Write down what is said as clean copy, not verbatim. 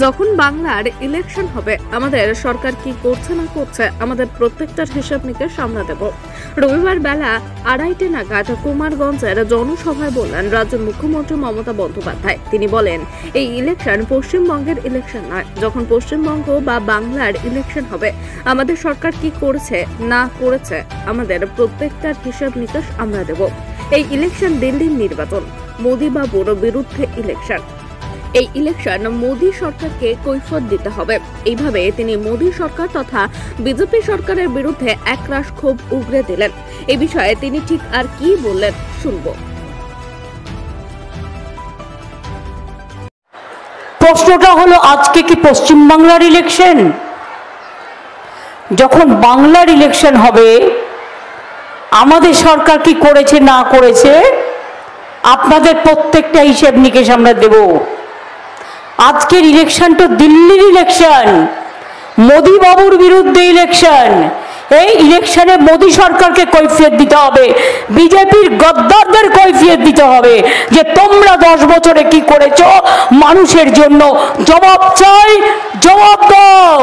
যখন বাংলার ইলেকশন হবে আমাদের সরকার কি করছে না করছে আমাদের প্রত্যেকটার হিসাব নিকেশ আমরা দেব। রবিবার বেলা 2:30 নাগাদ কুমারগঞ্জের জনসভায় বললেন রাজ্যের মুখ্যমন্ত্রী মমতা বন্দ্যোপাধ্যায়। তিনি বলেন, এই ইলেকশন পশ্চিমবঙ্গের ইলেকশন নয়। যখন পশ্চিমবঙ্গ বা বাংলার ইলেকশন হবে আমাদের সরকার কি করেছে না করেছে আমাদের প্রত্যেকটার হিসাব নিকেশ আমরা দেব। এই ইলেকশন দিল্লির নির্বাচন, মোদি বাবুর বিরুদ্ধে ইলেকশন। এই ইলেকশন মোদী সরকারকে কৈফিয়ত দিতে হবে। এইভাবে তিনি মোদী সরকার তথা বিজেপি সরকারের বিরুদ্ধে একরাশ ক্ষোভ উগরে দিলেন। এই বিষয়ে তিনি ঠিক আর কি বললেন শুনবো। প্রশ্নটা হলো, আজকে কি পশ্চিমবাংলার ইলেকশন? যখন বাংলার ইলেকশন হবে আমাদের সরকার কি করেছে না করেছে আপনাদের প্রত্যেকটা হিসেব নিকেশ আমরা দেব। আজকের ইলেকশন তো দিল্লির ইলেকশন, মোদি বাবুর বিরুদ্ধে ইলেকশন। এই ইলেকশনে মোদি সরকারকে কৈফিয়ত দিতে হবে, বিজেপির গদ্দারদের কৈফিয়ত দিতে হবে যে তোমরা 10 বছরে কি করেছো মানুষের জন্য। জবাব চাই, জবাব দাও।